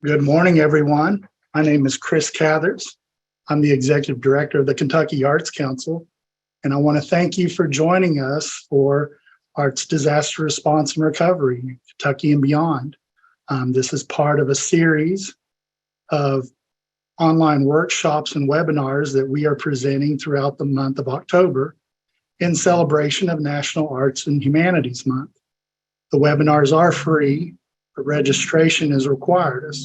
Good morning, everyone. My name is Chris Cathers. I'm the Executive Director of the Kentucky Arts Council, and I want to thank you for joining us for Arts Disaster Response and Recovery, Kentucky and Beyond. This is part of a series of online workshops and webinars that we are presenting throughout the month of October in celebration of National Arts and Humanities Month. The webinars are free, but registration is required.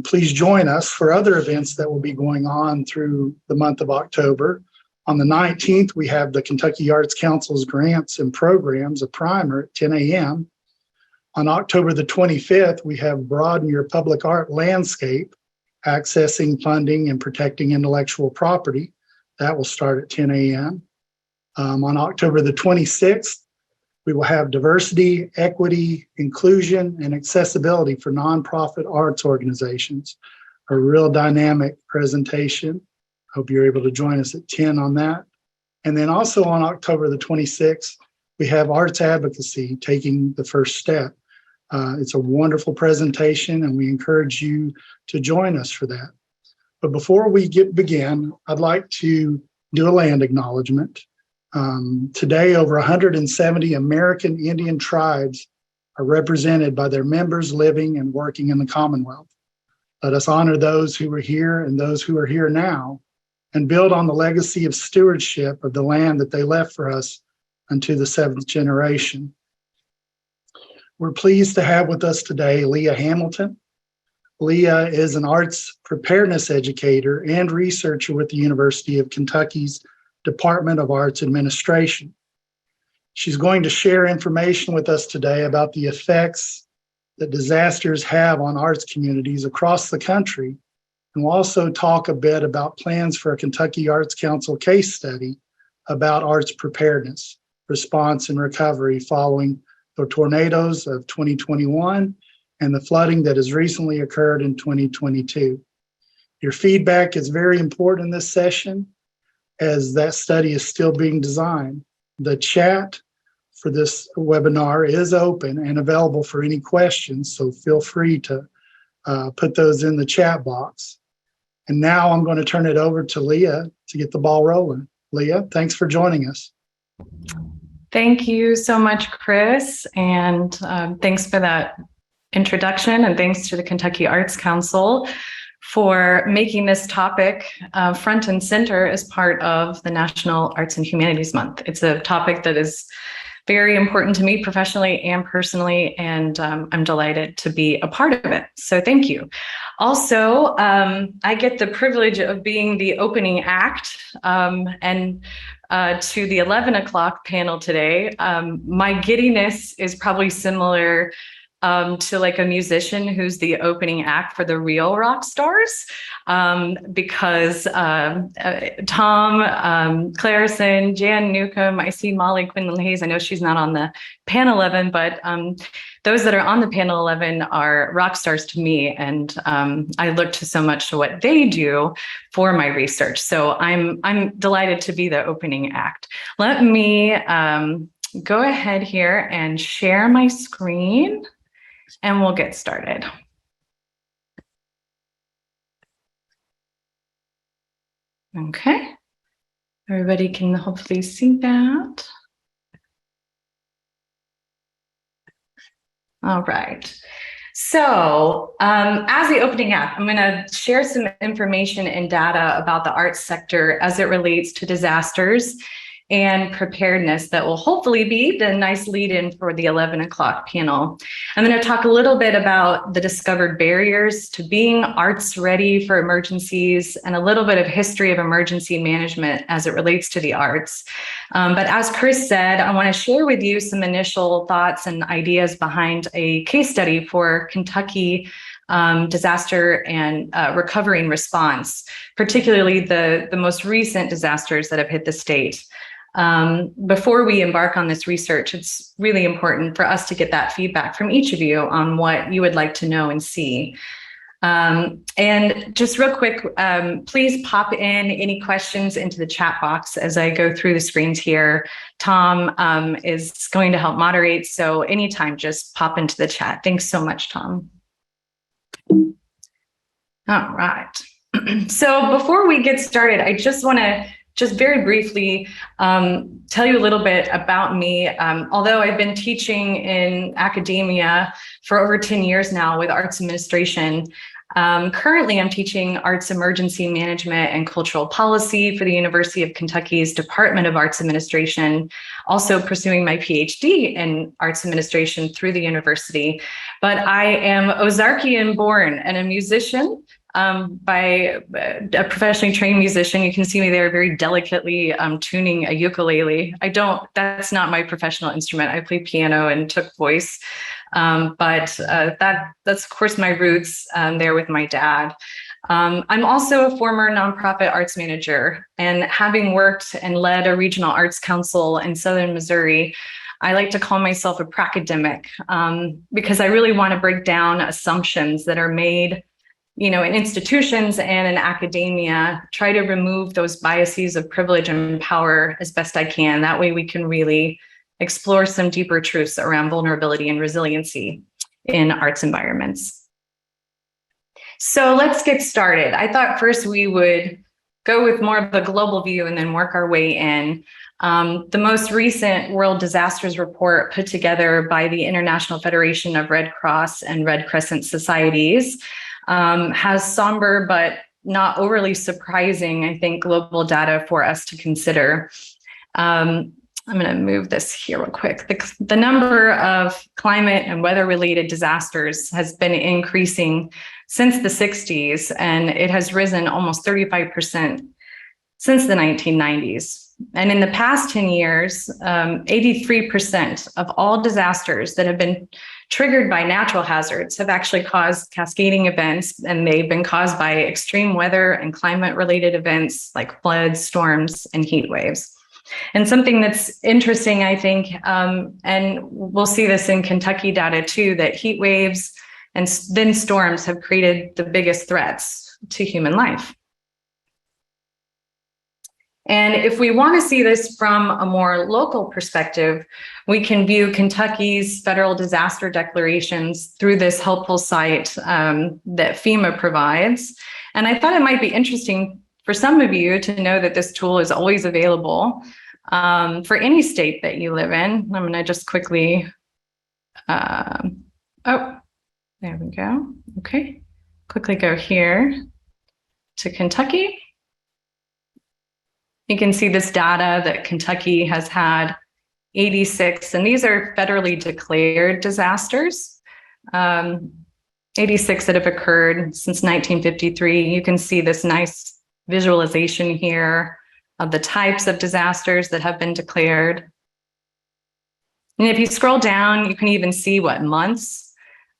Please join us for other events that will be going on through the month of October. On the 19th, we have the Kentucky Arts Council's Grants and Programs, a primer at 10 a.m. On October the 25th, we have Broaden Your Public Art Landscape, Accessing Funding and Protecting Intellectual Property. That will start at 10 a.m. On October the 26th, we will have Diversity, Equity, Inclusion, and Accessibility for Nonprofit Arts Organizations, a real dynamic presentation. Hope you're able to join us at 10 on that. And then also on October the 26th, we have Arts Advocacy, Taking the First Step. It's a wonderful presentation, and we encourage you to join us for that. But before we begin, I'd like to do a land acknowledgement. Today, over 170 American Indian tribes are represented by their members living and working in the Commonwealth. Let us honor those who were here and those who are here now, and build on the legacy of stewardship of the land that they left for us unto the seventh generation. We're pleased to have with us today Leah Hamilton. Leah is an arts preparedness educator and researcher with the University of Kentucky's Department of Arts Administration. She's going to share information with us today about the effects that disasters have on arts communities across the country. And we'll also talk a bit about plans for a Kentucky Arts Council case study about arts preparedness, response, and recovery following the tornadoes of 2021 and the flooding that has recently occurred in 2022. Your feedback is very important in this session, as that study is still being designed. The chat for this webinar is open and available for any questions, so feel free to put those in the chat box. And now I'm going to turn it over to Leah to get the ball rolling. Leah, thanks for joining us. Thank you so much, Chris, and thanks for that introduction, and thanks to the Kentucky Arts Council for making this topic front and center as part of the National Arts and Humanities Month. It's a topic that is very important to me professionally and personally, and I'm delighted to be a part of it. So thank you. Also, I get the privilege of being the opening act and to the 11 o'clock panel today. My giddiness is probably similar to like a musician who's the opening act for the real rock stars, because Tom, Clarison, Jan Newcomb, I see Molly Quinlan Hayes. I know she's not on the panel 11, but those that are on the panel 11 are rock stars to me, and I look to so much to what they do for my research. So I'm delighted to be the opening act. Let me go ahead here and share my screen, and we'll get started. Okay, everybody can hopefully see that. All right. So as the opening act, I'm going to share some information and data about the arts sector as it relates to disasters and preparedness that will hopefully be the nice lead-in for the 11 o'clock panel. I'm going to talk a little bit about the discovered barriers to being arts ready for emergencies and a little bit of history of emergency management as it relates to the arts. But as Chris said, I want to share with you some initial thoughts and ideas behind a case study for Kentucky disaster and recovery and response, particularly the most recent disasters that have hit the state. Before we embark on this research, it's really important for us to get that feedback from each of you on what you would like to know and see. And just real quick, please pop in any questions into the chat box as I go through the screens here. Tom is going to help moderate, so anytime, just pop into the chat. Thanks so much, Tom. All right. So before we get started, I just want to very briefly tell you a little bit about me. Although I've been teaching in academia for over 10 years now with arts administration, currently I'm teaching arts emergency management and cultural policy for the University of Kentucky's Department of Arts Administration, also pursuing my PhD in arts administration through the university. But I am Ozarkian born and a musician. By a professionally trained musician. You can see me there very delicately tuning a ukulele. That's not my professional instrument. I play piano and took voice. But that's of course my roots there with my dad. I'm also a former nonprofit arts manager, and having worked and led a regional arts council in Southern Missouri, I like to call myself a pracademic because I really want to break down assumptions that are made in institutions and in academia, try to remove those biases of privilege and power as best I can. That way we can really explore some deeper truths around vulnerability and resiliency in arts environments. So let's get started. I thought first we would go with more of a global view and then work our way in. The most recent World Disasters Report put together by the International Federation of Red Cross and Red Crescent Societies has somber but not overly surprising, I think, global data for us to consider. I'm going to move this here real quick. The number of climate and weather-related disasters has been increasing since the 60s, and it has risen almost 35% since the 1990s. And in the past 10 years, 83% of all disasters that have been triggered by natural hazards have actually caused cascading events, and they've been caused by extreme weather and climate-related events like floods, storms, and heat waves. And something that's interesting, I think, and we'll see this in Kentucky data too, that heat waves and then storms have created the biggest threats to human life. And if we want to see this from a more local perspective, we can view Kentucky's federal disaster declarations through this helpful site that FEMA provides. And I thought it might be interesting for some of you to know that this tool is always available for any state that you live in. I'm going to just quickly, there we go. Okay, quickly go here to Kentucky. You can see this data that Kentucky has had 86, and these are federally declared disasters, 86 that have occurred since 1953. You can see this nice visualization here of the types of disasters that have been declared. And if you scroll down, you can even see what months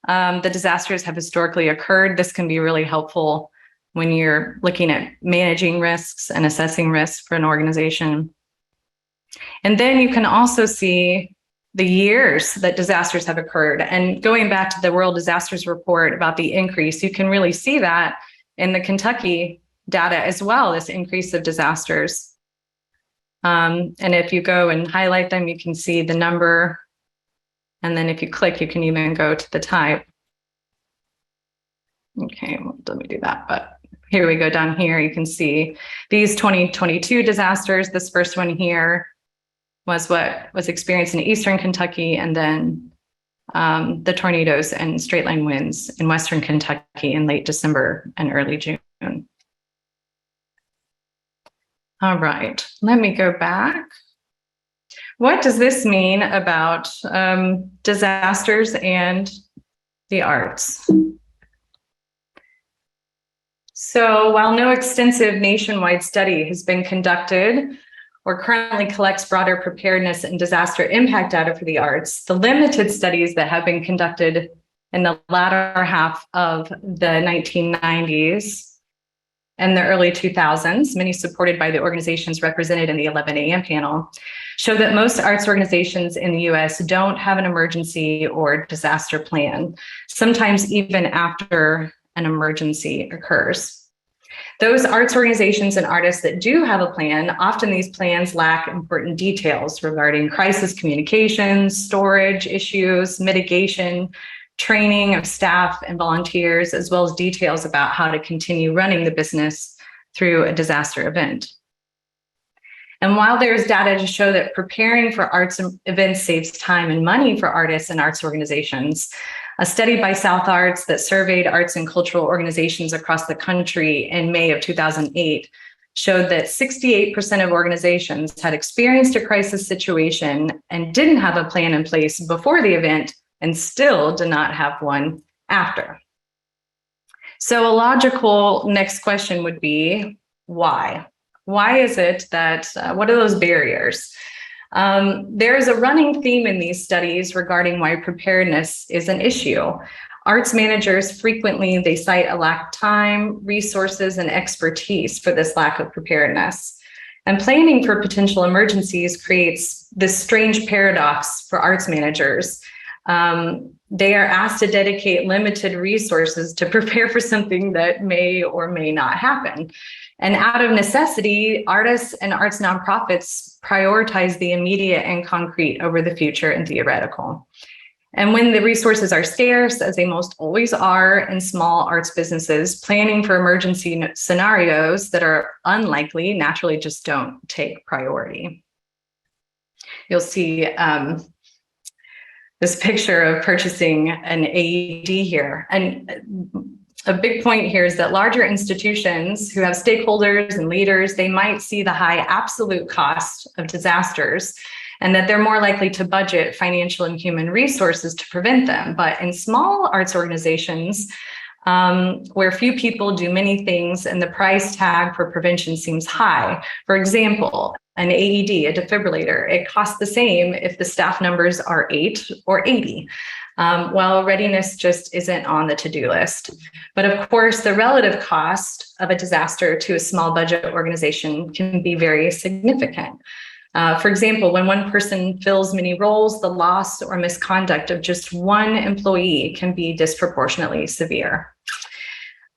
the disasters have historically occurred. This can be really helpful when you're looking at managing risks and assessing risks for an organization. And then you can also see the years that disasters have occurred. And going back to the World Disasters Report about the increase, you can really see that in the Kentucky data as well, this increase of disasters. And if you go and highlight them, you can see the number. And then if you click, you can even go to the type. Okay, well, let me do that, but here we go down here. You can see these 2022 disasters. This first one here was what was experienced in eastern Kentucky, and then the tornadoes and straight line winds in western Kentucky in late December and early June. All right, let me go back. What does this mean about disasters and the arts? So while no extensive nationwide study has been conducted or currently collects broader preparedness and disaster impact data for the arts, the limited studies that have been conducted in the latter half of the 1990s and the early 2000s, many supported by the organizations represented in the 11 a.m. panel, show that most arts organizations in the US don't have an emergency or disaster plan, sometimes even after an emergency occurs. Those arts organizations and artists that do have a plan, often these plans lack important details regarding crisis communications, storage issues, mitigation, training of staff and volunteers, as well as details about how to continue running the business through a disaster event. And while there's data to show that preparing for arts events saves time and money for artists and arts organizations, a study by South Arts that surveyed arts and cultural organizations across the country in May of 2008 showed that 68% of organizations had experienced a crisis situation and didn't have a plan in place before the event and still did not have one after. So a logical next question would be, why? Why is it that, what are those barriers? There is a running theme in these studies regarding why preparedness is an issue. Arts managers frequently, they cite a lack of time, resources, and expertise for this lack of preparedness. And planning for potential emergencies creates this strange paradox for arts managers. They are asked to dedicate limited resources to prepare for something that may or may not happen. And out of necessity, artists and arts nonprofits prioritize the immediate and concrete over the future and theoretical. And when the resources are scarce, as they most always are in small arts businesses, planning for emergency scenarios that are unlikely naturally just don't take priority. You'll see this picture of purchasing an AED here. And a big point here is that larger institutions who have stakeholders and leaders, they might see the high absolute cost of disasters and that they're more likely to budget financial and human resources to prevent them. But in small arts organizations, where few people do many things and the price tag for prevention seems high. For example, an AED, a defibrillator, it costs the same if the staff numbers are 8 or 80. While readiness just isn't on the to-do list. But of course, the relative cost of a disaster to a small budget organization can be very significant. For example, when one person fills many roles, the loss or misconduct of just one employee can be disproportionately severe.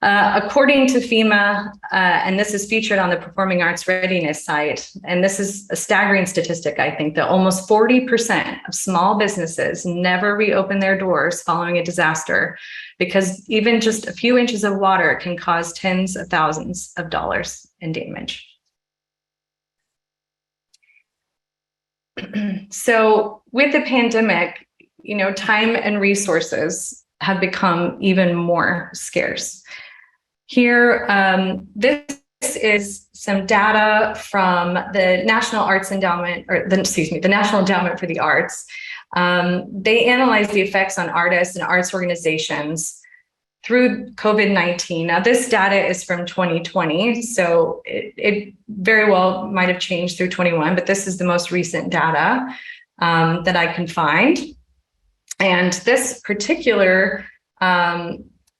According to FEMA, and this is featured on the Performing Arts Readiness site, and this is a staggering statistic, I think, that almost 40% of small businesses never reopen their doors following a disaster because even just a few inches of water can cause tens of thousands of dollars in damage. So with the pandemic, time and resources have become even more scarce. Here, this is some data from the National Arts Endowment, the National Endowment for the Arts. They analyzed the effects on artists and arts organizations through COVID-19. Now, this data is from 2020, so it very well might have changed through 21, but this is the most recent data that I can find. And this particular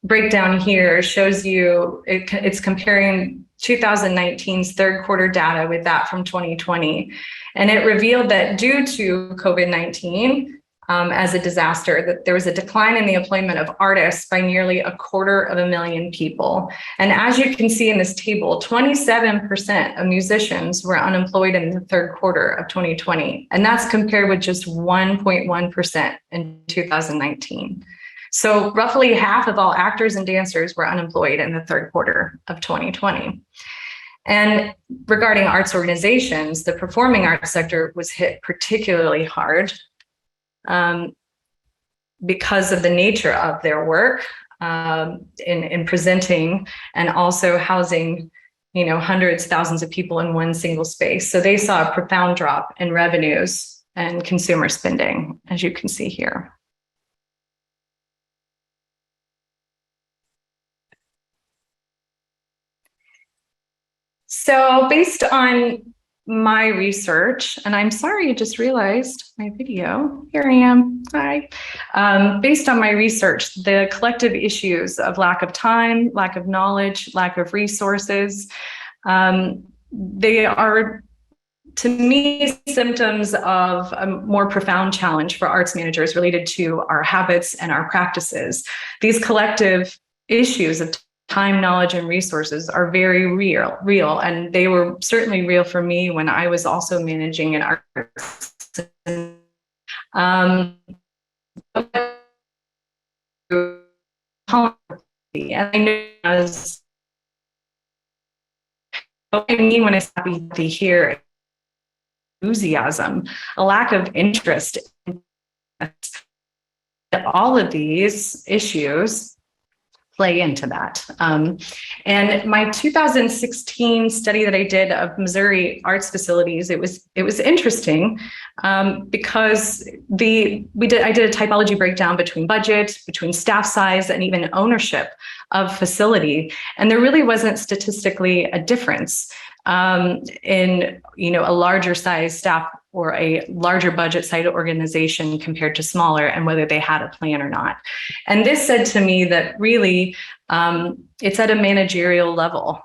breakdown here shows you, it's comparing 2019's third quarter data with that from 2020. And it revealed that due to COVID-19 as a disaster, that there was a decline in the employment of artists by nearly 250,000 people. And as you can see in this table, 27% of musicians were unemployed in the third quarter of 2020. And that's compared with just 1.1% in 2019. So roughly half of all actors and dancers were unemployed in the third quarter of 2020. And regarding arts organizations, the performing arts sector was hit particularly hard because of the nature of their work in presenting and also housing, hundreds, thousands of people in one single space. So they saw a profound drop in revenues and consumer spending, as you can see here. So based on my research, and I'm sorry, I just realized my video. Here I am. Hi. Based on my research, the collective issues of lack of time, lack of knowledge, lack of resources, they are, to me, symptoms of a more profound challenge for arts managers related to our habits and our practices. These collective issues of time, knowledge, and resources are very real, and they were certainly real for me when I was also managing an arts. and I know as what I mean when I say happy here, enthusiasm, a lack of interest in all of these issues play into that. And my 2016 study that I did of Missouri arts facilities, it was interesting because I did a typology breakdown between budget, between staff size, and even ownership of facility, and there really wasn't statistically a difference in a larger size staff or a larger budget site organization compared to smaller, and whether they had a plan or not. And this said to me that really it's at a managerial level.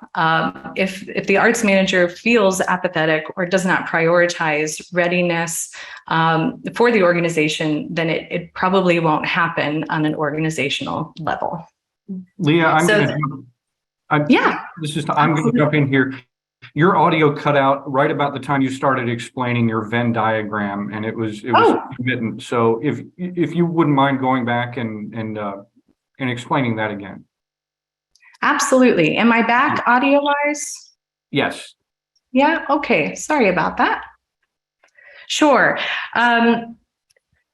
If the arts manager feels apathetic or does not prioritize readiness for the organization, then it probably won't happen on an organizational level. Leah, I'm going to jump in here. Your audio cut out right about the time you started explaining your Venn diagram, and it was intermittent. So if you wouldn't mind going back and explaining that again. Absolutely. Am I back audio wise? Yes. Yeah. Okay. Sorry about that. Sure.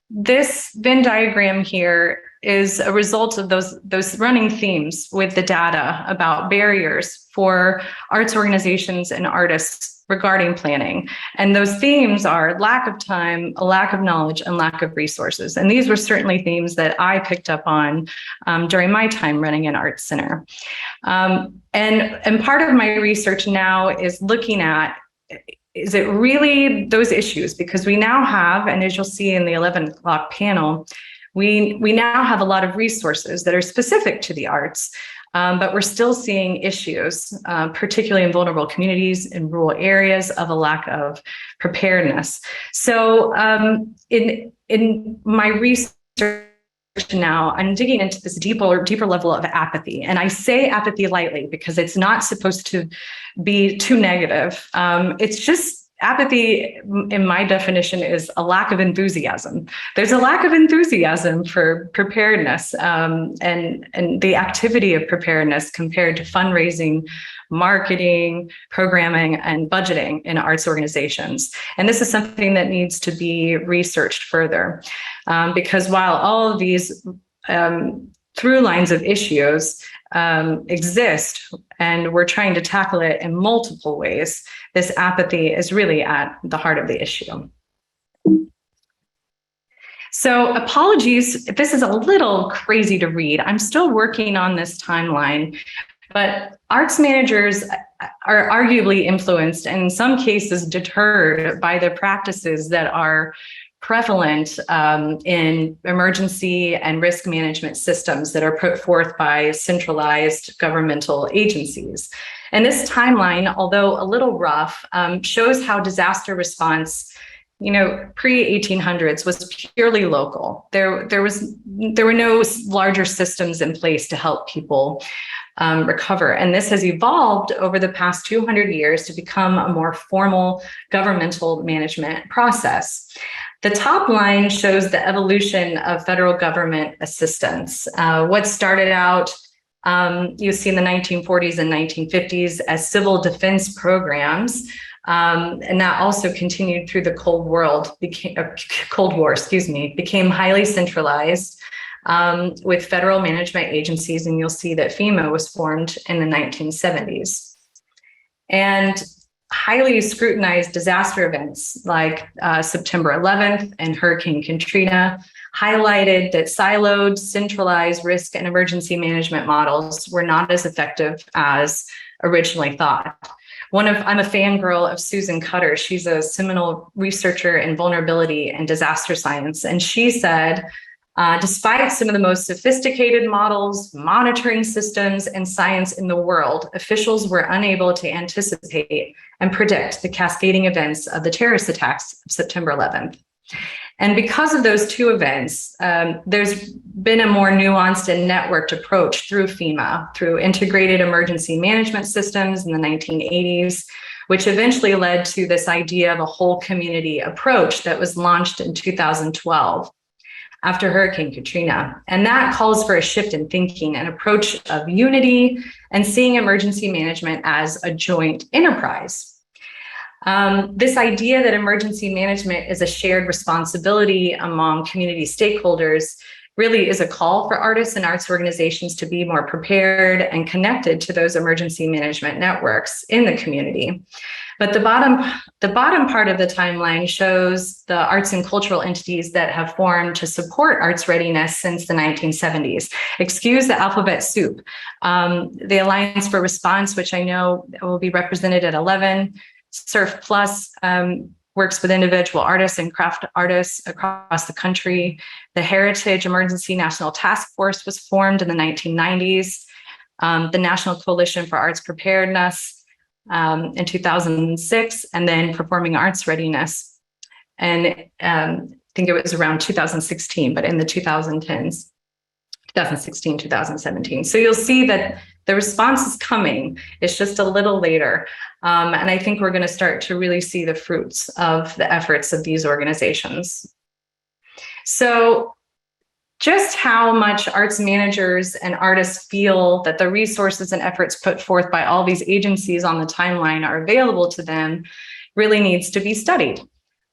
This Venn diagram here is a result of those running themes with the data about barriers for arts organizations and artists regarding planning. And those themes are lack of time, a lack of knowledge, and lack of resources. And these were certainly themes that I picked up on during my time running an arts center. And part of my research now is looking at, is it really those issues? Because we now have, and as you'll see in the 11 o'clock panel, we now have a lot of resources that are specific to the arts, but we're still seeing issues, particularly in vulnerable communities, in rural areas, of a lack of preparedness. So in my research now, I'm digging into this deeper level of apathy. And I say apathy lightly because it's not supposed to be too negative. It's just apathy, in my definition, is a lack of enthusiasm. There's a lack of enthusiasm for preparedness and the activity of preparedness compared to fundraising, marketing, programming, and budgeting in arts organizations. And this is something that needs to be researched further because while all of these through lines of issues exist, and we're trying to tackle it in multiple ways, this apathy is really at the heart of the issue. So apologies if this is a little crazy to read. I'm still working on this timeline, but arts managers are arguably influenced and in some cases deterred by the practices that are prevalent in emergency and risk management systems that are put forth by centralized governmental agencies. And this timeline, although a little rough, shows how disaster response, pre-1800s was purely local. There were no larger systems in place to help people recover. And this has evolved over the past 200 years to become a more formal governmental management process. The top line shows the evolution of federal government assistance. What started out, you see in the 1940s and 1950s as civil defense programs, and that also continued through the Cold War, became highly centralized with federal management agencies, and you'll see that FEMA was formed in the 1970s. And highly scrutinized disaster events like September 11th and Hurricane Katrina highlighted that siloed, centralized risk and emergency management models were not as effective as originally thought. I'm a fangirl of Susan Cutter. She's a seminal researcher in vulnerability and disaster science. And she said, despite some of the most sophisticated models, monitoring systems, and science in the world, officials were unable to anticipate and predict the cascading events of the terrorist attacks of September 11th. And because of those two events, there's been a more nuanced and networked approach through FEMA, through integrated emergency management systems in the 1980s, which eventually led to this idea of a whole community approach that was launched in 2012. after Hurricane Katrina. And that calls for a shift in thinking, an approach of unity, and seeing emergency management as a joint enterprise. This idea that emergency management is a shared responsibility among community stakeholders really is a call for artists and arts organizations to be more prepared and connected to those emergency management networks in the community. But the bottom part of the timeline shows the arts and cultural entities that have formed to support arts readiness since the 1970s. Excuse the alphabet soup. The Alliance for Response, which I know will be represented at 11, Surf Plus, works with individual artists and craft artists across the country. The Heritage Emergency National Task Force was formed in the 1990s. The National Coalition for Arts Preparedness in 2006, and then Performing Arts Readiness. And I think it was around 2016, but in the 2010s. 2016, 2017. So you'll see that the response is coming. It's just a little later. And I think we're going to start to really see the fruits of the efforts of these organizations. So just how much arts managers and artists feel that the resources and efforts put forth by all these agencies on the timeline are available to them really needs to be studied.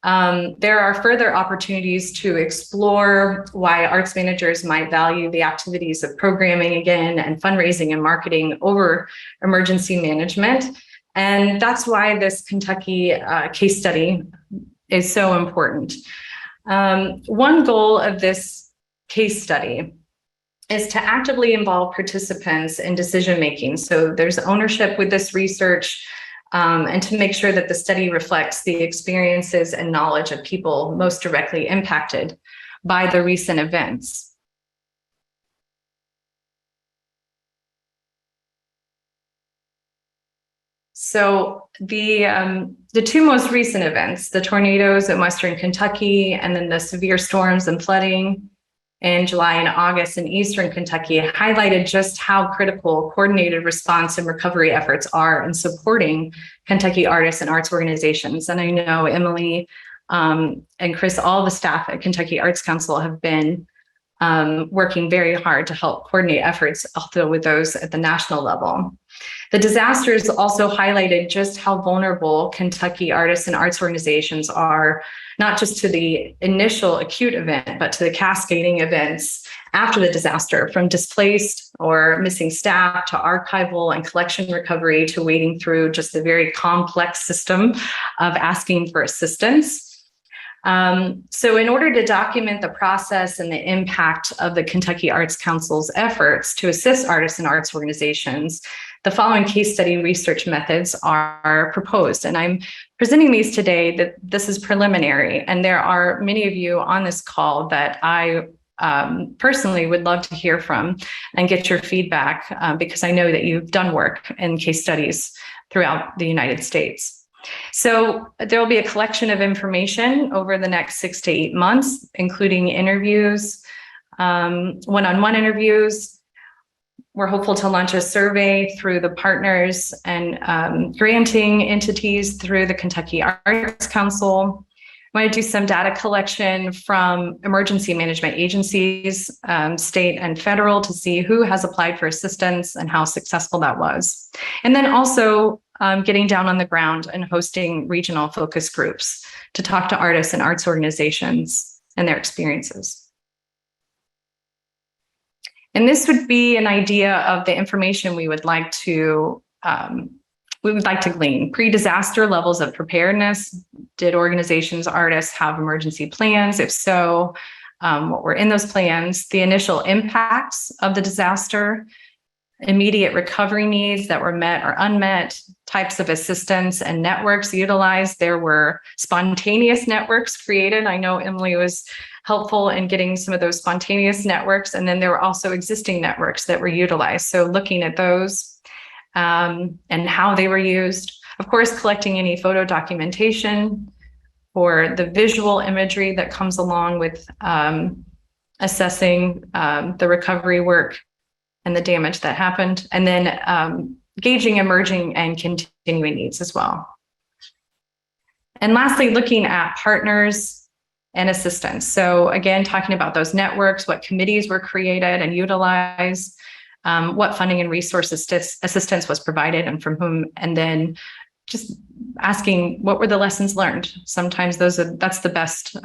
There are further opportunities to explore why arts managers might value the activities of programming again and fundraising and marketing over emergency management. And that's why this Kentucky case study is so important. One goal of this case study is to actively involve participants in decision-making. So there's ownership with this research, and to make sure that the study reflects the experiences and knowledge of people most directly impacted by the recent events. So the two most recent events, the tornadoes in Western Kentucky, and then the severe storms and flooding in July and August in Eastern Kentucky, highlighted just how critical coordinated response and recovery efforts are in supporting Kentucky artists and arts organizations. And I know Emily and Chris, all the staff at Kentucky Arts Council have been working very hard to help coordinate efforts, also with those at the national level. The disasters also highlighted just how vulnerable Kentucky artists and arts organizations are, not just to the initial acute event, but to the cascading events after the disaster, from displaced or missing staff to archival and collection recovery to wading through just the very complex system of asking for assistance. So in order to document the process and the impact of the Kentucky Arts Council's efforts to assist artists and arts organizations, the following case study research methods are proposed. And I'm presenting these today that this is preliminary, and there are many of you on this call that I personally would love to hear from and get your feedback, because I know that you've done work in case studies throughout the United States. So there will be a collection of information over the next 6 to 8 months, including interviews, one-on-one interviews. We're hopeful to launch a survey through the partners and granting entities through the Kentucky Arts Council. I want to do some data collection from emergency management agencies, state and federal, to see who has applied for assistance and how successful that was. And then also getting down on the ground and hosting regional focus groups to talk to artists and arts organizations and their experiences. And this would be an idea of the information we would like to glean. Pre-disaster levels of preparedness. Did organizations, artists have emergency plans? If so, what were in those plans? The initial impacts of the disaster, immediate recovery needs that were met or unmet, types of assistance and networks utilized. There were spontaneous networks created. I know Emily was helpful in getting some of those spontaneous networks. And then there were also existing networks that were utilized. So looking at those and how they were used. Of course, collecting any photo documentation or the visual imagery that comes along with assessing the recovery work and the damage that happened, and then gauging emerging and continuing needs as well. And lastly, looking at partners and assistance. So again, talking about those networks, what committees were created and utilized, what funding and resource assistance was provided and from whom, and then just asking what were the lessons learned. Sometimes that's the best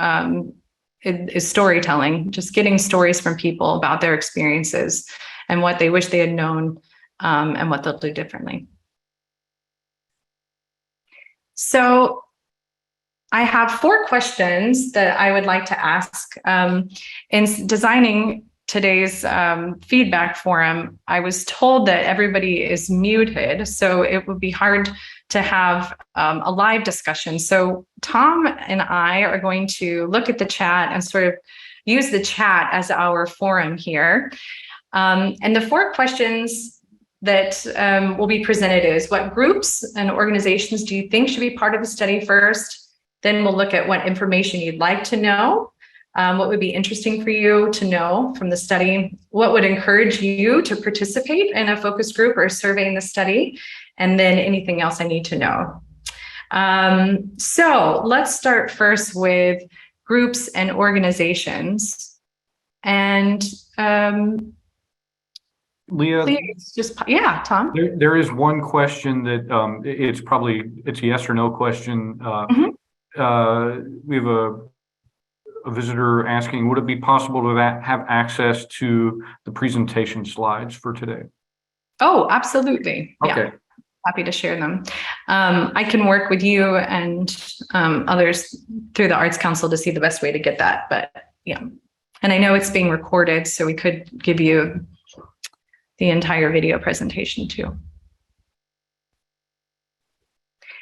is storytelling, just getting stories from people about their experiences and what they wish they had known and what they'll do differently. So I have 4 questions that I would like to ask. In designing today's feedback forum, I was told that everybody is muted, so it would be hard to have a live discussion. So Tom and I are going to look at the chat and sort of use the chat as our forum here. And the 4 questions that will be presented is, what groups and organizations do you think should be part of the study first? Then we'll look at what information you'd like to know, what would be interesting for you to know from the study, what would encourage you to participate in a focus group or survey in the study, and then anything else I need to know. So let's start first with groups and organizations. And Leah, please just, yeah, Tom. there is one question that it's a yes or no question. We have a visitor asking, would it be possible to have access to the presentation slides for today? Oh, absolutely. Okay. Yeah, happy to share them. I can work with you and others through the Arts Council to see the best way to get that. But yeah, and I know it's being recorded, so we could give you the entire video presentation too.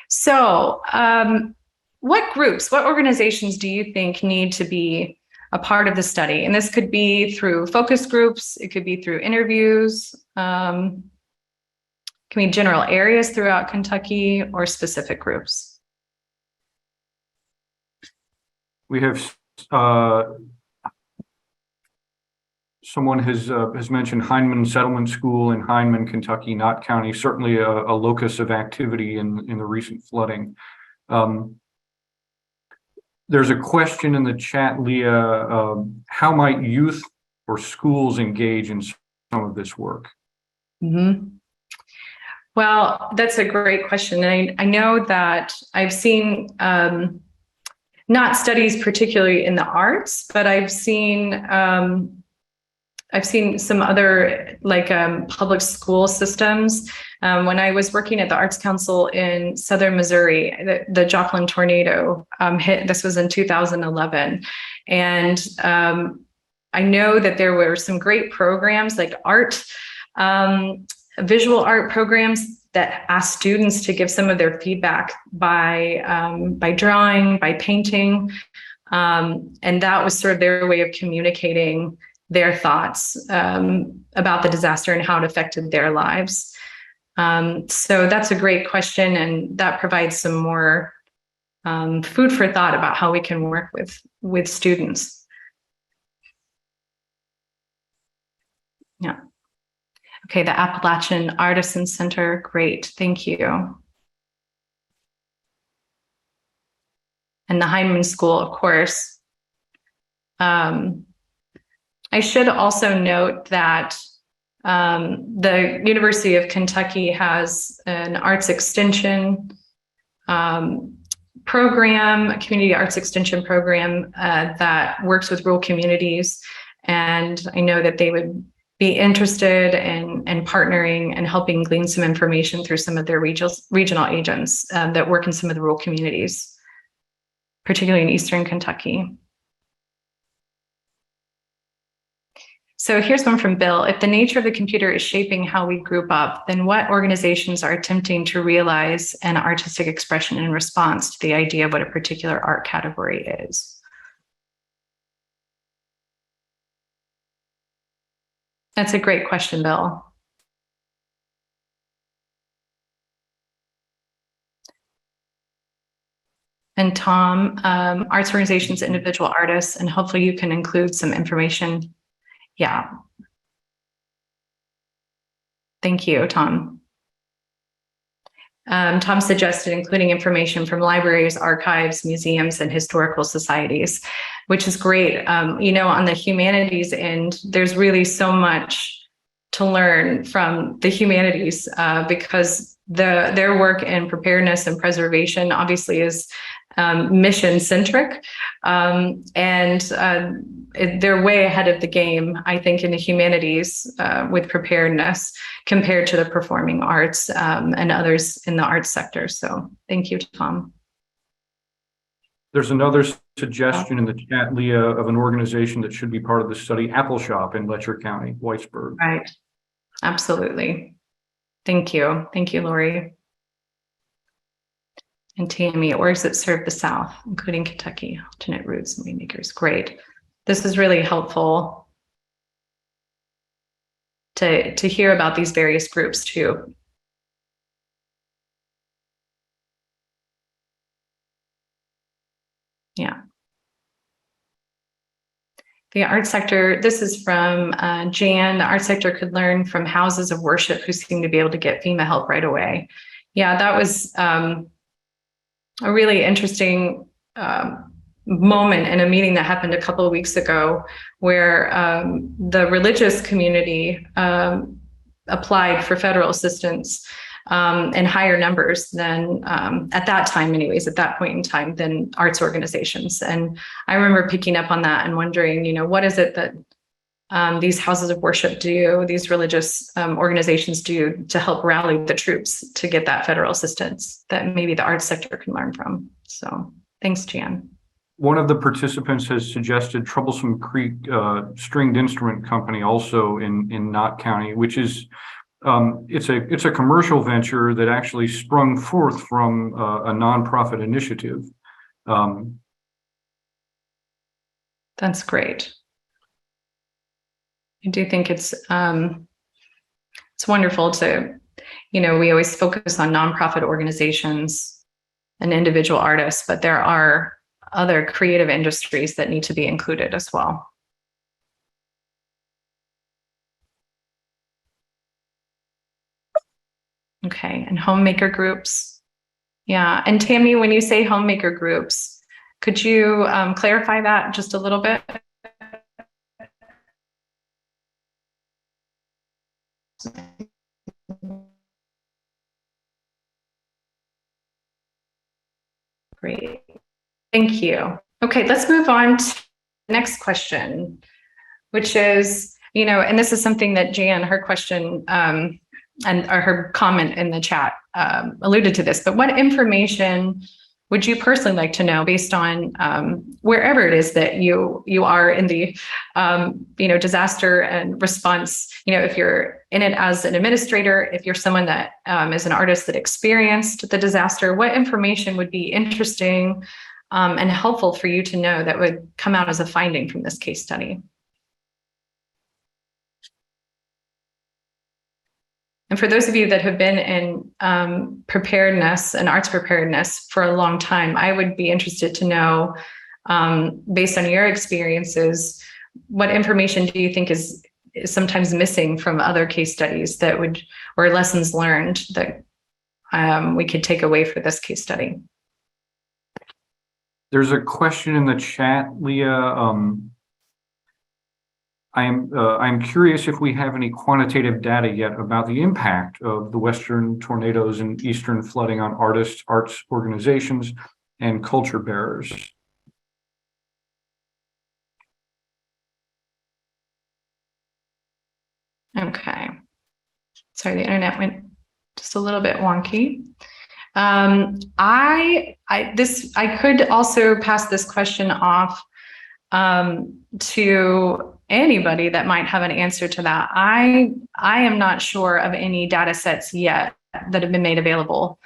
So what groups, what organizations do you think need to be a part of the study? And this could be through focus groups, it could be through interviews, can be general areas throughout Kentucky, or specific groups. We have someone has mentioned Hindman Settlement School in Hindman, Kentucky, Knott County, certainly a locus of activity in the recent flooding. There's a question in the chat, Leah, how might youth or schools engage in some of this work? Mm-hmm. Well, that's a great question. And I know that I've seen not studies particularly in the arts, but I've seen some other like public school systems. When I was working at the Arts Council in Southern Missouri, the Joplin tornado hit. This was in 2011. And I know that there were some great programs like visual art programs that asked students to give some of their feedback by drawing, by painting. And that was sort of their way of communicating their thoughts about the disaster and how it affected their lives. So that's a great question, and that provides some more food for thought about how we can work with students. Yeah. Okay, the Appalachian Artisan Center, great, thank you. And the Hindman School, of course. I should also note that the University of Kentucky has an arts extension program, a community arts extension program that works with rural communities. And I know that they would be interested in partnering and helping glean some information through some of their regional agents that work in some of the rural communities, particularly in Eastern Kentucky. So here's one from Bill. If the nature of the computer is shaping how we group up, then what organizations are attempting to realize an artistic expression in response to the idea of what a particular art category is? That's a great question, Bill. And Tom, arts organizations, individual artists, and hopefully you can include some information. Yeah. Thank you, Tom. Tom suggested including information from libraries, archives, museums, and historical societies, which is great. On the humanities end, there's really so much to learn from the humanities because their work in preparedness and preservation obviously is mission centric, and they're way ahead of the game, I think, in the humanities with preparedness compared to the performing arts and others in the arts sector. So thank you, Tom. There's another suggestion in the chat, Leah, of an organization that should be part of the study, Apple Shop in Letcher County, Whitesburg. Right. Absolutely. Thank you. Thank you, Lori. And Tammy, orgs that serve the South, including Kentucky, alternate routes and Waymakers. Great. This is really helpful to hear about these various groups too. Yeah. The art sector, this is from Jan. The art sector could learn from houses of worship who seem to be able to get FEMA help right away. Yeah, that was a really interesting moment in a meeting that happened a couple of weeks ago where the religious community applied for federal assistance in higher numbers than at that time anyways, at that point in time, than arts organizations. And I remember picking up on that and wondering, what is it that these houses of worship do, these religious organizations do to help rally the troops to get that federal assistance that maybe the arts sector can learn from. So thanks, Jan. One of the participants has suggested Troublesome Creek Stringed Instrument Company also in Knott County, which is it's a commercial venture that actually sprung forth from a nonprofit initiative. That's great. I do think it's wonderful to, we always focus on nonprofit organizations and individual artists, but there are other creative industries that need to be included as well. Okay, and homemaker groups. Yeah, and Tammy, when you say homemaker groups, could you clarify that just a little bit? Great, thank you. Okay, let's move on to the next question, which is, and this is something that Jan, her question or her comment in the chat alluded to this, but what information would you personally like to know based on wherever it is that you are in the disaster and response? If you're in it as an administrator, if you're someone that is an artist that experienced the disaster, what information would be interesting and helpful for you to know that would come out as a finding from this case study? And for those of you that have been in preparedness and arts preparedness for a long time, I would be interested to know, based on your experiences, what information do you think is sometimes missing from other case studies that would, or lessons learned that we could take away for this case study? There's a question in the chat, Leah. I'm curious if we have any quantitative data yet about the impact of the Western tornadoes and Eastern flooding on artists, arts organizations, and culture bearers. Okay. Sorry, the internet went just a little bit wonky. I could also pass this question off to anybody that might have an answer to that. I am not sure of any data sets yet that have been made available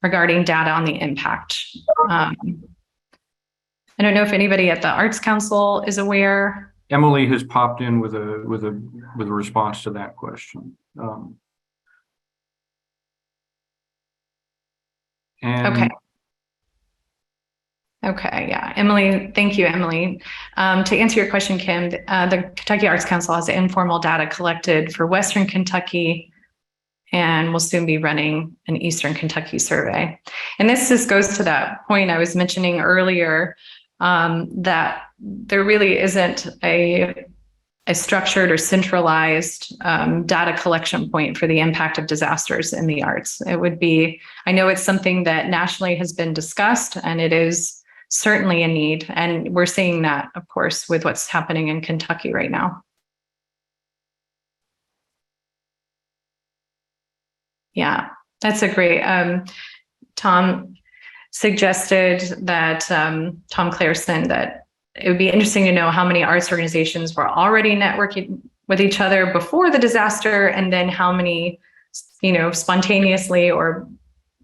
regarding data on the impact. I don't know if anybody at the Arts Council is aware. Emily has popped in with a response to that question. Okay. Okay, yeah, Emily, thank you, Emily. To answer your question, Kim, the Kentucky Arts Council has informal data collected for Western Kentucky and we'll soon be running an Eastern Kentucky survey. And this just goes to that point I was mentioning earlier, that there really isn't a structured or centralized data collection point for the impact of disasters in the arts. It would be, I know it's something that nationally has been discussed, and it is certainly a need. And we're seeing that, of course, with what's happening in Kentucky right now. Yeah, that's a great, Tom suggested that, Tom Clareson, that it would be interesting to know how many arts organizations were already networking with each other before the disaster, and then how many, spontaneously or,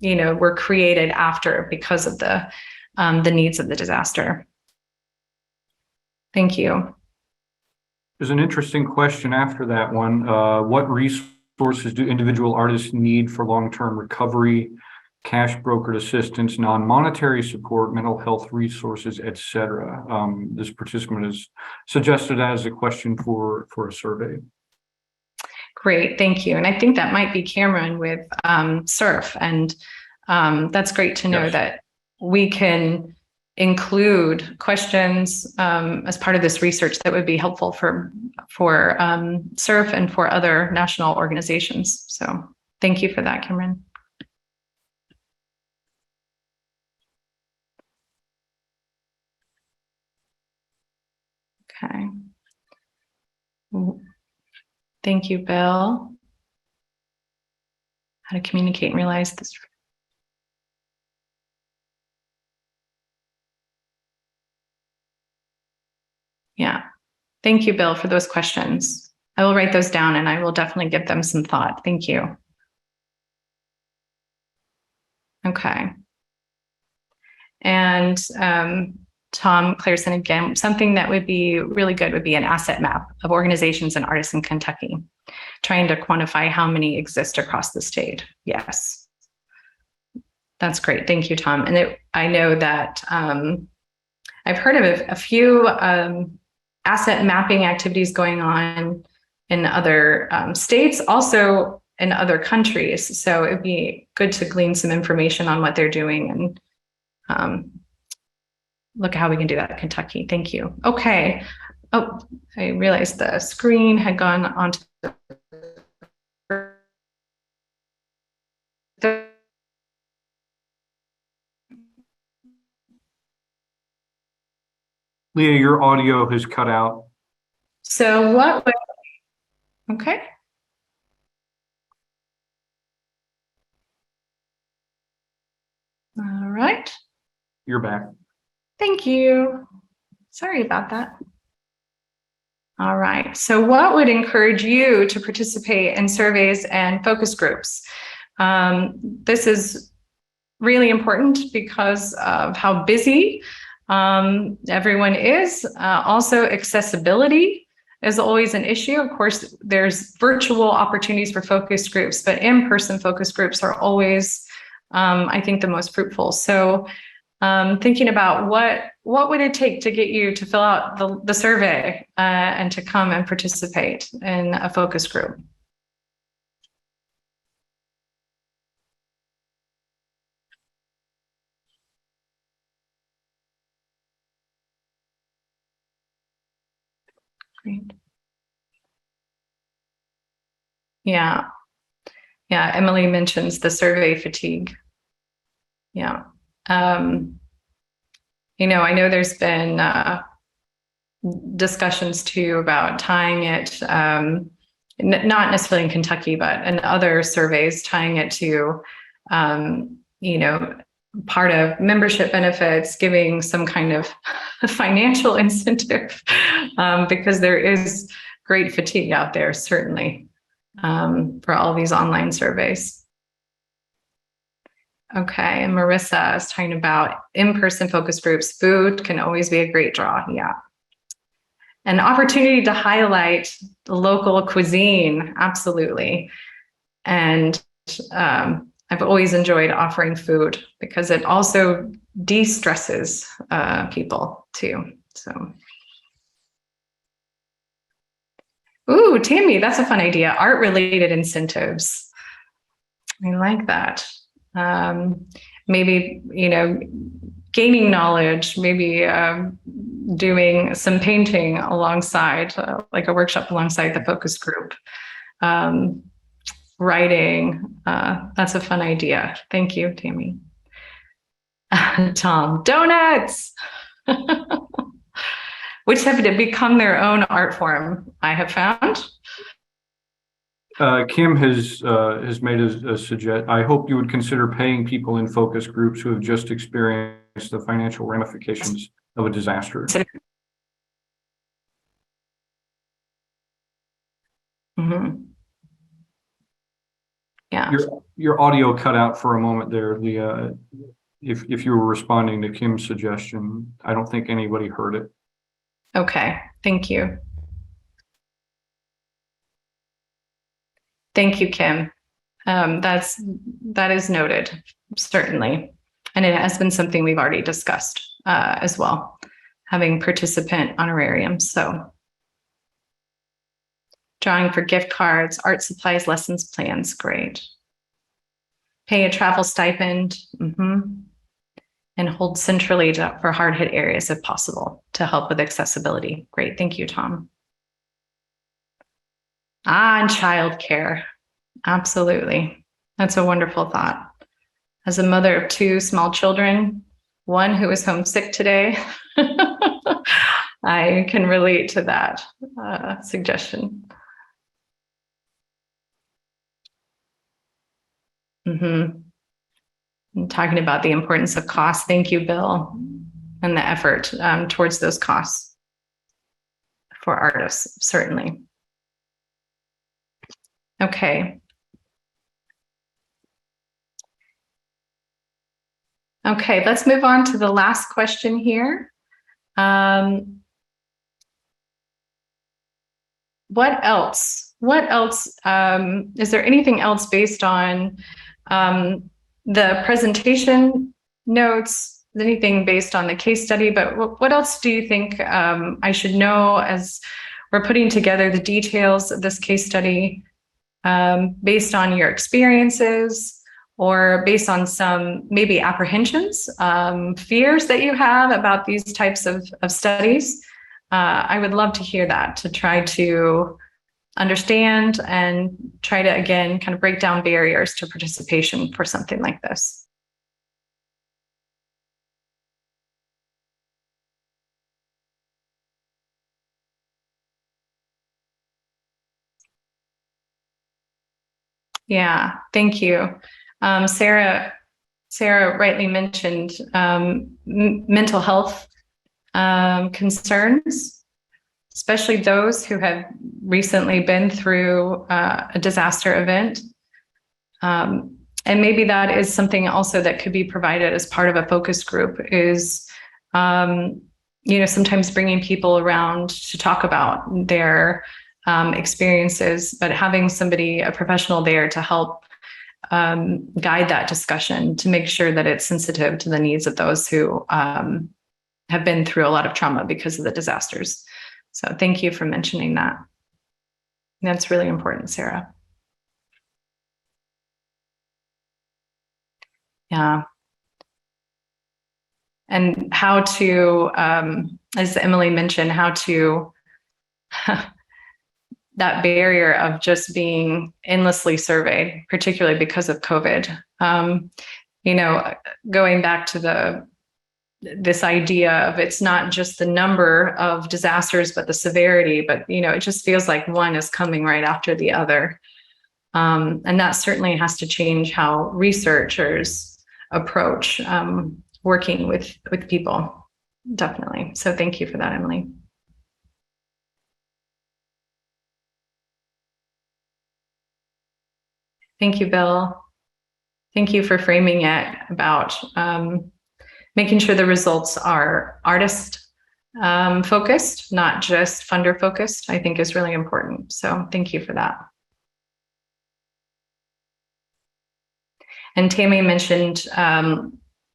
were created after because of the needs of the disaster. Thank you. There's an interesting question after that one. What resources do individual artists need for long-term recovery, cash brokered assistance, non-monetary support, mental health resources, etc.? This participant has suggested that as a question for a survey. Great, thank you. And I think that might be Cameron with SURF. And that's great to know, yes, that we can include questions as part of this research that would be helpful for SURF and for other national organizations. So thank you for that, Cameron. Okay. Thank you, Bill. How to communicate and realize this. Yeah. Thank you, Bill, for those questions. I will write those down and I will definitely give them some thought. Thank you. Okay. And Tom Clareson, again, something that would be really good would be an asset map of organizations and artists in Kentucky, trying to quantify how many exist across the state. Yes. That's great. Thank you, Tom. And I know that I've heard of a few asset mapping activities going on in other states, also in other countries. So it'd be good to glean some information on what they're doing and look at how we can do that in Kentucky. Thank you. Okay. Oh, I realized the screen had gone onto the Leah, your audio has cut out. So what would, okay. All right. You're back. Thank you. Sorry about that. All right. So what would encourage you to participate in surveys and focus groups? This is really important because of how busy everyone is. Also, accessibility is always an issue. Of course, there's virtual opportunities for focus groups, but in-person focus groups are always, I think, the most fruitful. So thinking about what would it take to get you to fill out the survey and to come and participate in a focus group? Great. Yeah. Yeah, Emily mentions the survey fatigue. Yeah. I know there's been discussions too about tying it, not necessarily in Kentucky, but in other surveys, tying it to, part of membership benefits, giving some kind of financial incentive, because there is great fatigue out there, certainly, for all these online surveys. Okay, and Marissa is talking about in-person focus groups. Food can always be a great draw, yeah. An opportunity to highlight the local cuisine, absolutely. And I've always enjoyed offering food because it also de-stresses people too, so. Ooh, Tammy, that's a fun idea. Art-related incentives. I like that. Maybe, gaining knowledge, maybe doing some painting alongside, like a workshop alongside the focus group. Writing, that's a fun idea. Thank you, Tammy. Tom, donuts, which have become their own art form, I have found. Kim has made a suggest. I hope you would consider paying people in focus groups who have just experienced the financial ramifications of a disaster. Mm-hmm. Yeah. Your audio cut out for a moment there, Leah. If you were responding to Kim's suggestion, I don't think anybody heard it. Okay, thank you. Thank you, Kim. That is noted, certainly. And it has been something we've already discussed as well, having participant honorariums. So drawing for gift cards, art supplies, lessons plans, great. Pay a travel stipend, and hold centrally for hard-hit areas if possible to help with accessibility. Great, thank you, Tom. And childcare, absolutely. That's a wonderful thought. As a mother of 2 small children, one who is homesick today, I can relate to that suggestion. I'm talking about the importance of cost. Thank you, Bill, and the effort towards those costs for artists, certainly. Okay. Okay, let's move on to the last question here. What else? What else? Is there anything else based on the presentation notes, anything based on the case study, but what else do you think I should know as we're putting together the details of this case study based on your experiences or based on some maybe apprehensions, fears that you have about these types of studies? I would love to hear that, to try to understand and try to, again, kind of break down barriers to participation for something like this. Yeah, thank you. Sarah rightly mentioned mental health concerns, especially those who have recently been through a disaster event. And maybe that is something also that could be provided as part of a focus group is, sometimes bringing people around to talk about their experiences, but having somebody, a professional there to help guide that discussion to make sure that it's sensitive to the needs of those who have been through a lot of trauma because of the disasters. So thank you for mentioning that. That's really important, Sarah. Yeah. And how to, as Emily mentioned, how to, that barrier of just being endlessly surveyed, particularly because of COVID. Going back to this idea of it's not just the number of disasters, but the severity, but, it just feels like one is coming right after the other. And that certainly has to change how researchers approach working with people, definitely. So thank you for that, Emily. Thank you, Bill. Thank you for framing it about making sure the results are artist focused, not just funder focused, I think is really important. So thank you for that. And Tammy mentioned,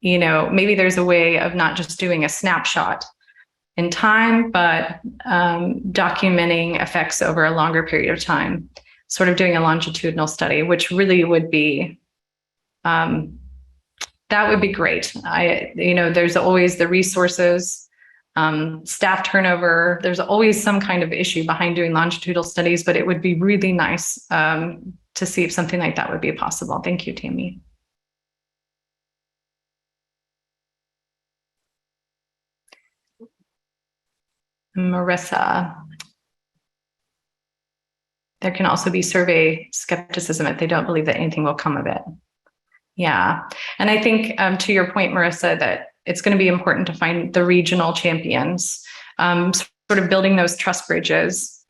maybe there's a way of not just doing a snapshot in time, but documenting effects over a longer period of time, sort of doing a longitudinal study, which really would be that would be great. There's always the resources, staff turnover. There's always some kind of issue behind doing longitudinal studies, but it would be really nice to see if something like that would be possible. Thank you, Tammy. Marissa. There can also be survey skepticism if they don't believe that anything will come of it. Yeah. And I think to your point, Marissa, that it's going to be important to find the regional champions, sort of building those trust bridges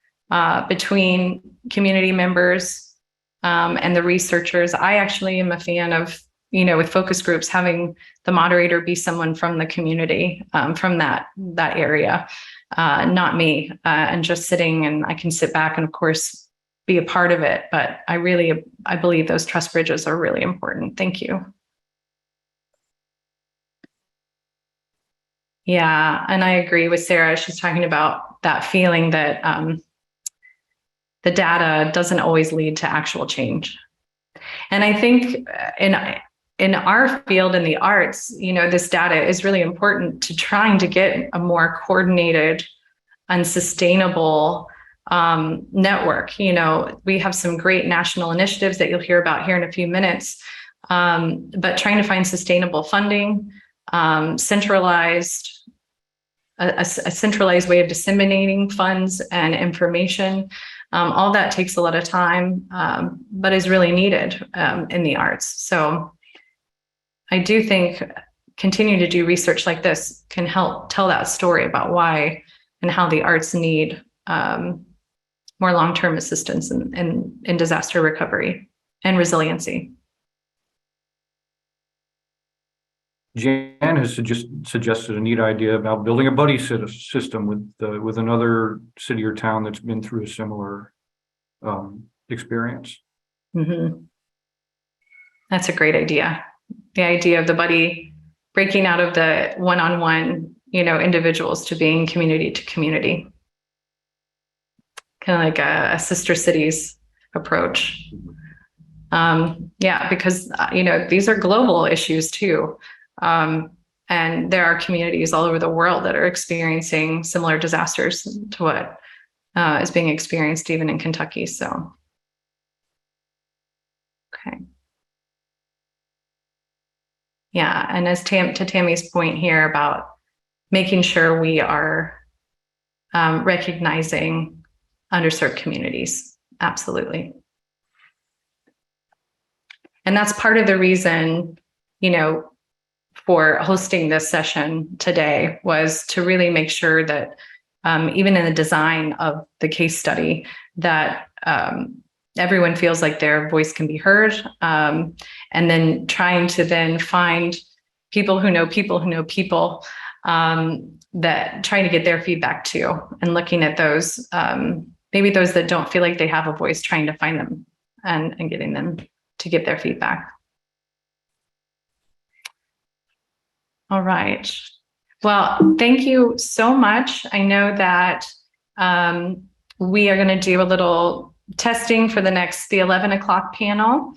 between community members and the researchers. I actually am a fan of, with focus groups, having the moderator be someone from the community, from that area, not me, and just sitting, and I can sit back and of course be a part of it. But I believe those trust bridges are really important. Thank you. Yeah, and I agree with Sarah. She's talking about that feeling that the data doesn't always lead to actual change. And I think in our field, in the arts, this data is really important to trying to get a more coordinated and sustainable network. We have some great national initiatives that you'll hear about here in a few minutes, but trying to find sustainable funding, centralized a centralized way of disseminating funds and information. All that takes a lot of time, but is really needed in the arts. So I do think continuing to do research like this can help tell that story about why and how the arts need more long-term assistance in disaster recovery and resiliency. Jan has suggested a neat idea about building a buddy system with another city or town that's been through a similar experience. Mm-hmm. That's a great idea. The idea of the buddy breaking out of the one-on-one, individuals to being community to community, kind of like a sister cities approach. Yeah, because these are global issues too. And there are communities all over the world that are experiencing similar disasters to what is being experienced even in Kentucky. So, okay. Yeah, and as to Tammy's point here about making sure we are recognizing underserved communities, absolutely. And that's part of the reason, for hosting this session today, was to really make sure that even in the design of the case study, that everyone feels like their voice can be heard, and then trying to then find people who know people who know people, that trying to get their feedback too, and looking at those, maybe those that don't feel like they have a voice, trying to find them and getting them to give their feedback. All right. Well, thank you so much. I know that we are going to do a little testing for the 11 o'clock panel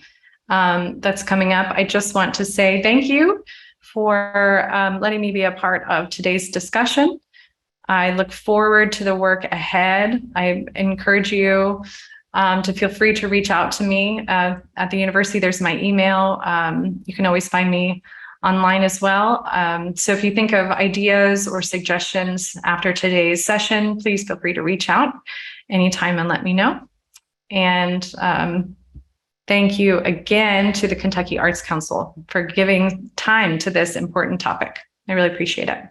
that's coming up. I just want to say thank you for letting me be a part of today's discussion. I look forward to the work ahead. I encourage you to feel free to reach out to me at the university. There's my email. You can always find me online as well. So if you think of ideas or suggestions after today's session, please feel free to reach out anytime and let me know. And thank you again to the Kentucky Arts Council for giving time to this important topic. I really appreciate it.